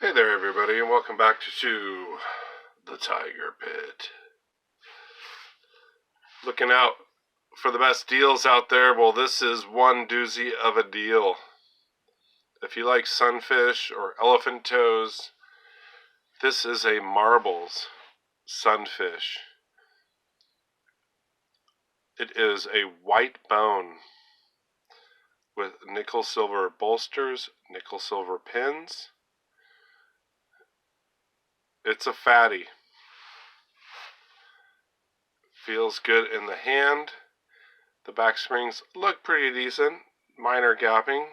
Hey there, everybody, and welcome back to the Tiger Pit. Looking out for the best deals out there. Well, this is one doozy of a deal. If you like sunfish or elephant toes, this is a marbles sunfish. It is a white bone with nickel silver bolsters, nickel silver pins. It's a fatty. Feels good in the hand. The back springs look pretty decent. Minor gapping.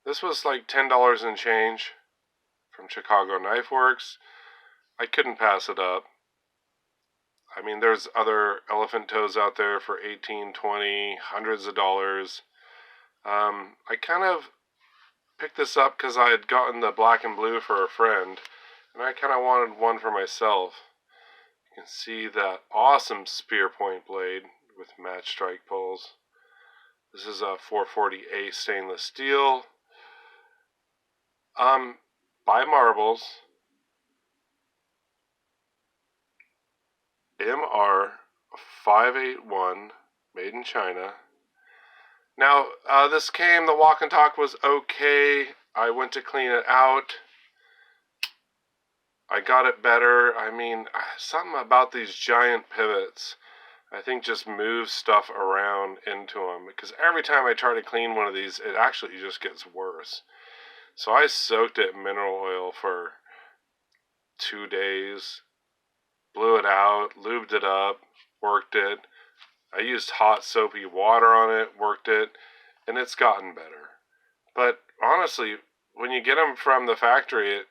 This was like $10 and change from Chicago Knife Works. I couldn't pass it up. I mean, there's other elephant toes out there for $18, $20, hundreds of dollars. I kind of picked this up because I had gotten the black and blue for a friend, and I kind of wanted one for myself. You can see that awesome spear point blade with match strike pulls. This is a 440A stainless steel. By Marbles. MR581, made in China. Now, this came, the walk and talk was okay. I went to clean it out. I got it better. I mean, something about these giant pivots, I think, just moves stuff around into them. Because every time I try to clean one of these, it actually just gets worse. So I soaked it in mineral oil for 2 days. Blew it out, lubed it up, worked it. I used hot soapy water on it, worked it, and it's gotten better. But honestly, when you get them from the factory,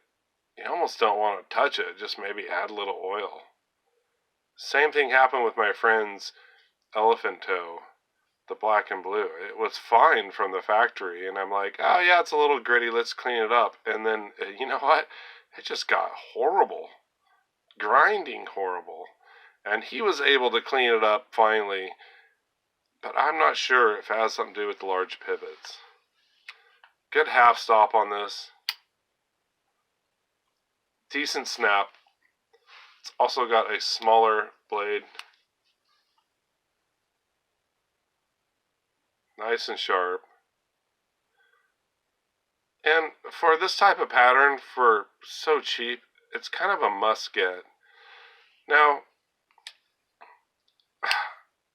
you almost don't want to touch it. Just maybe add a little oil. Same thing happened with my friend's elephant toe, the black and blue. It was fine from the factory, and I'm like, oh yeah, it's a little gritty, let's clean it up. And then, you know what? It just got horrible. Grinding horrible. And he was able to clean it up finally, but I'm not sure if it has something to do with the large pivots. Good half stop on this. Decent snap. It's also got a smaller blade. Nice and sharp. And for this type of pattern, for so cheap, it's kind of a must get. Now,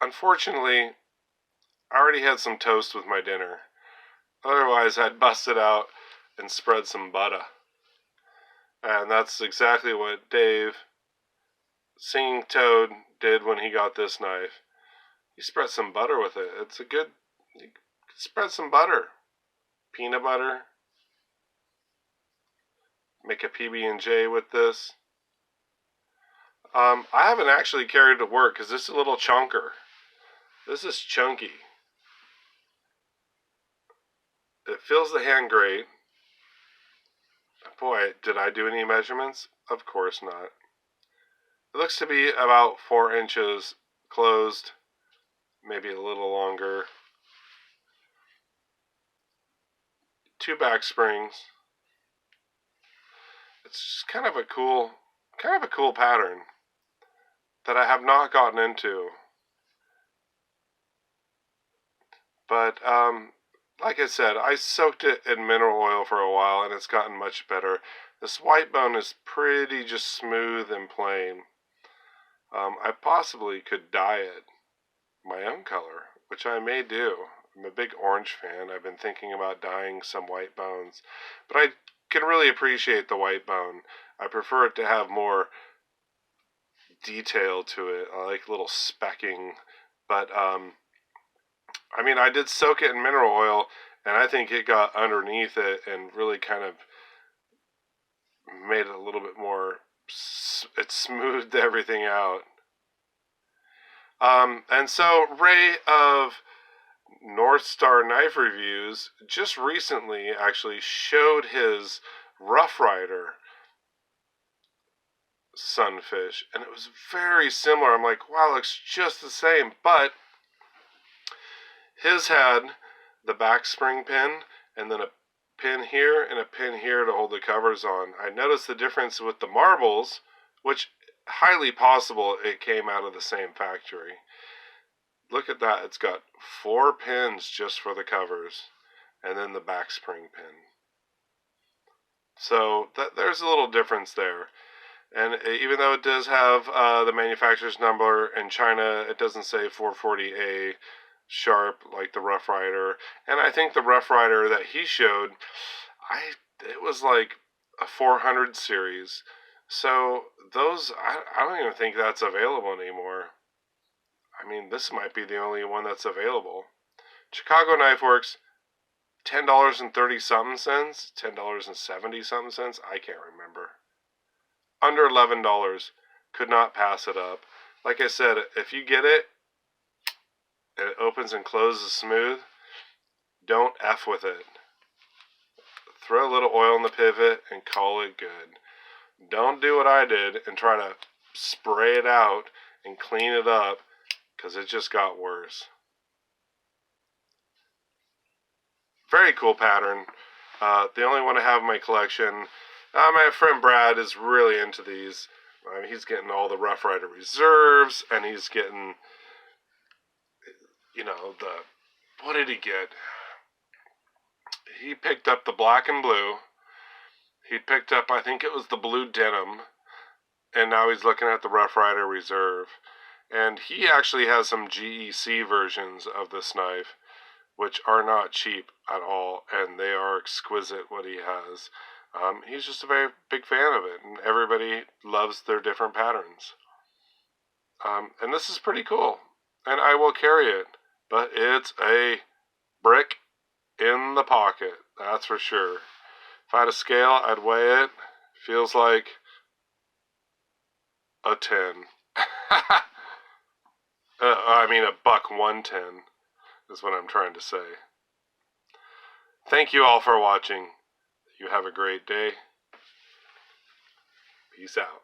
unfortunately, I already had some toast with my dinner. Otherwise, I'd bust it out and spread some butter. And that's exactly what Dave, Singing Toad, did when he got this knife. He spread some butter with it. It's a good, you can spread some butter. Peanut butter. Make a PB&J with this. I haven't actually carried it to work because this is a little chunker. This is chunky. It fills the hand great. Boy, did I do any measurements? Of course not. It looks to be about 4 inches closed, maybe a little longer. 2 back springs. It's just kind of a cool pattern that I have not gotten into. But like I said, I soaked it in mineral oil for a while, and it's gotten much better. This white bone is pretty just smooth and plain. I possibly could dye it my own color, which I may do. I'm a big orange fan. I've been thinking about dyeing some white bones, but I can really appreciate the white bone. I prefer it to have more detail to it. I like little specking, but I mean, I did soak it in mineral oil, and I think it got underneath it and really kind of made it a little bit more, it smoothed everything out. And so Ray of North Star Knife Reviews just recently actually showed his Rough Rider sunfish, and it was very similar. I'm like, wow, it looks just the same, but his had the back spring pin and then a pin here and a pin here to hold the covers on. I noticed the difference with the marbles, which highly possible it came out of the same factory. Look at that, it's got 4 pins just for the covers, and then the back spring pin. So there's a little difference there. And even though it does have the manufacturer's number in China, it doesn't say 440A sharp like the Rough Rider. And I think the Rough Rider that he showed, it was like a 400 series. So those, I don't even think that's available anymore. I mean, this might be the only one that's available. Chicago Knife Works, $10.30 something, $10.70 something, I can't remember. Under $11, could not pass it up. Like I said, if you get it, and it opens and closes smooth, don't F with it. Throw a little oil in the pivot and call it good. Don't do what I did and try to spray it out and clean it up, because it just got worse. Very cool pattern. The only one I have in my collection. My friend Brad is really into these. He's getting all the Rough Rider reserves, and he's getting, what did he get? He picked up the black and blue. He picked up, I think it was the blue denim, and now he's looking at the Rough Rider reserve. And he actually has some GEC versions of this knife, which are not cheap at all, and they are exquisite what he has. He's just a very big fan of it, and everybody loves their different patterns. And this is pretty cool, and I will carry it, but it's a brick in the pocket, that's for sure. If I had a scale, I'd weigh it. Feels like a 10. I mean a $1.10 is what I'm trying to say. Thank you all for watching. You have a great day. Peace out.